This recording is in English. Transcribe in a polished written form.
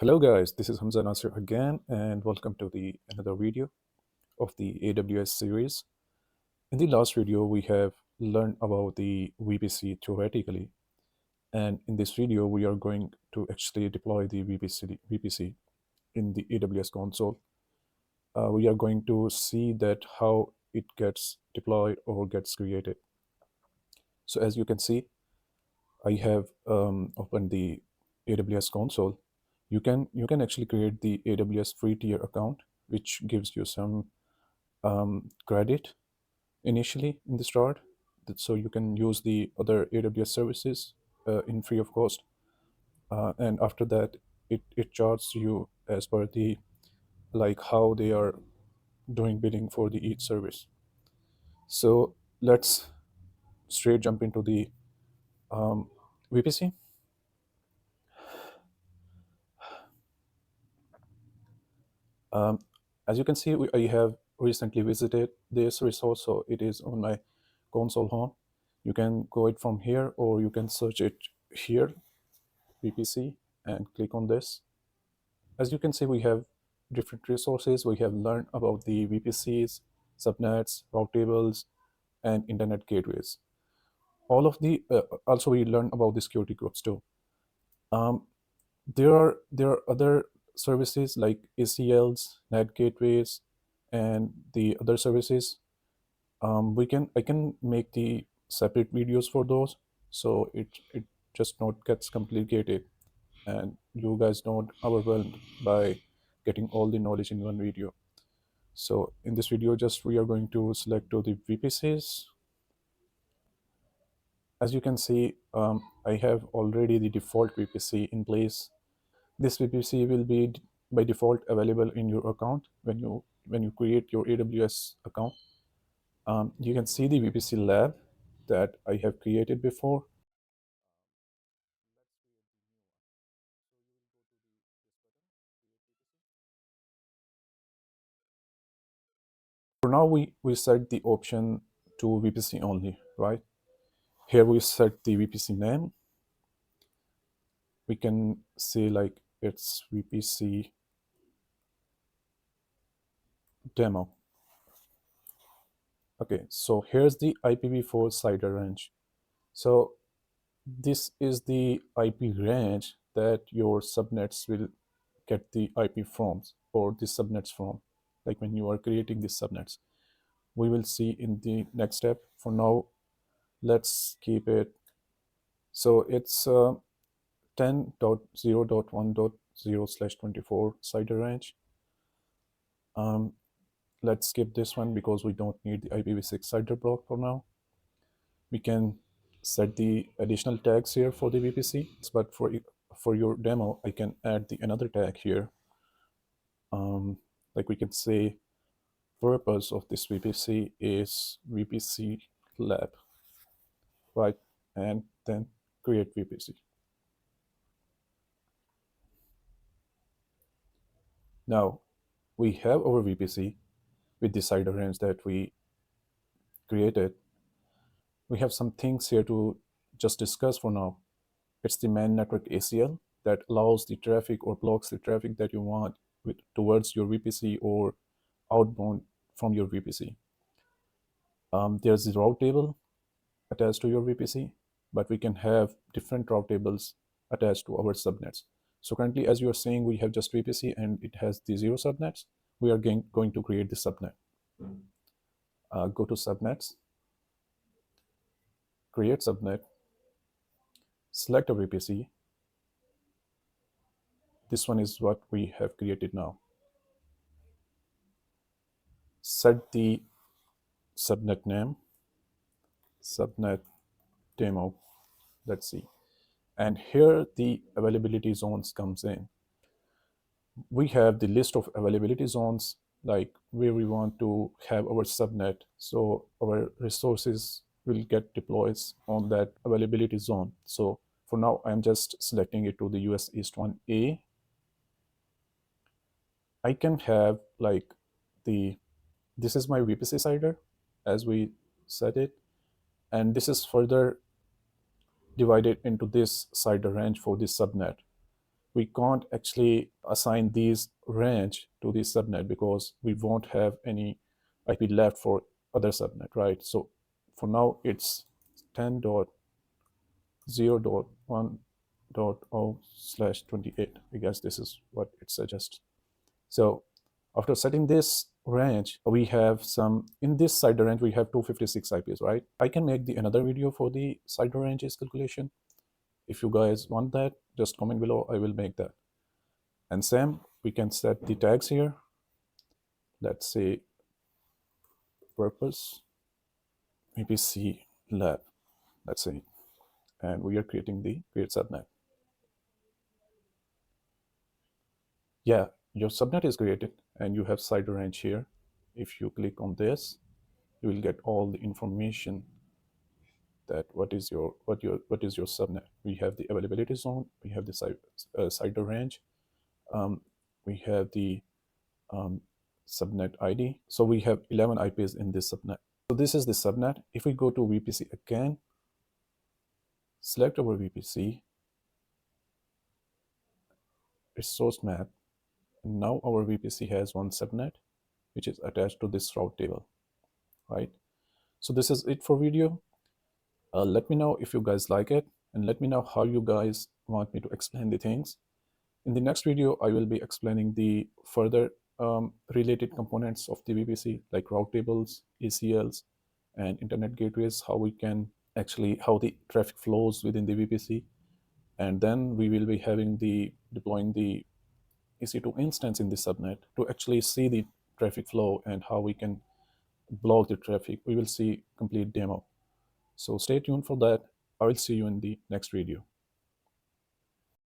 Hello guys, this is Hamza Nasir again and welcome to the another video of the AWS series. In the last video we have learned about the VPC theoretically, and in this video we are going to actually deploy the VPC in the AWS console. We are going to see that how it gets deployed or gets created. So as you can see, I have opened the AWS console. You can actually create the AWS free tier account, which gives you some credit initially in the start, so you can use the other AWS services in free of cost, and after that it charges you as per the like how they are doing billing for the each service. So let's straight jump into the um, VPC. Um, as you can see, I have recently visited this resource, so it is on my console home. You can go it from here, or you can search it here, VPC, and click on this. As you can see, we have different resources. We have learned about the VPCs, subnets, route tables, and internet gateways. All of the also we learned about the security groups too. Um, there are other services like ACLs, net gateways, and the other services. I can make the separate videos for those, so it just not gets complicated, and you guys don't overwhelmed by getting all the knowledge in one video. So in this video, just we are going to select to the VPCs. As you can see, I have already the default VPC in place. This VPC will be by default available in your account when you create your AWS account. You can see the VPC lab that I have created before. For now, we set the option to VPC only, right? Here we set the VPC name. We can say like it's VPC demo. Okay, so here's the IPv4 CIDR range. So this is the IP range that your subnets will get the IP from, or the subnets from, like when you are creating these subnets. We will see in the next step. For now, let's keep it. So it's 10.0.1.0/24 CIDR range. Let's skip this one because we don't need the IPv6 CIDR block for now. We can set the additional tags here for the VPC, but for your demo, I can add the another tag here. Like we can say, purpose of this VPC is VPC lab, right? And then create VPC. Now we have our VPC with the CIDR range that we created. We have some things here to just discuss for now. It's the main network ACL that allows the traffic or blocks the traffic that you want towards your VPC or outbound from your VPC. There's the route table attached to your VPC, but we can have different route tables attached to our subnets. So currently, as you are seeing, we have just VPC and it has the 0 subnets. We are going to create the subnet. Go to subnets, create subnet, select a VPC. This one is what we have created now. Set the subnet name, subnet demo. Let's see. And here the availability zones comes in. We have the list of availability zones, like where we want to have our subnet, so our resources will get deployed on that availability zone. So for now, I'm just selecting it to the US East 1A. I can have like this is my VPC CIDR as we set it, and this is further divided into this CIDR range for this subnet. we can't actually assign these range to the subnet because we won't have any IP left for other subnet, right? So for now, it's 10.0.1.0/28. I guess this is what it suggests. So after setting this range, we have some, in this CIDR range, we have 256 IPs, right? I can make the another video for the CIDR ranges calculation. If you guys want that, just comment below, I will make that. And same, we can set the tags here. Let's say purpose VPC lab, let's say, and we are creating the create subnet. Yeah, your subnet is created and you have CIDR range here. If you click on this, you will get all the information that what is your subnet. We have the availability zone, we have the CIDR range, we have the subnet ID. So we have 11 IPs in this subnet. So this is the subnet. If we go to VPC again, select our VPC, its source map, and now our VPC has one subnet which is attached to this route table, right? So this is it for video. Let me know if you guys like it, and let me know how you guys want me to explain the things. In the next video, I will be explaining the further related components of the VPC, like route tables, ACLs, and internet gateways, how we can actually, how the traffic flows within the VPC. And then we will be having the deploying the EC2 instance in the subnet to actually see the traffic flow and how we can block the traffic. We will see complete demo. So stay tuned for that. I will see you in the next video.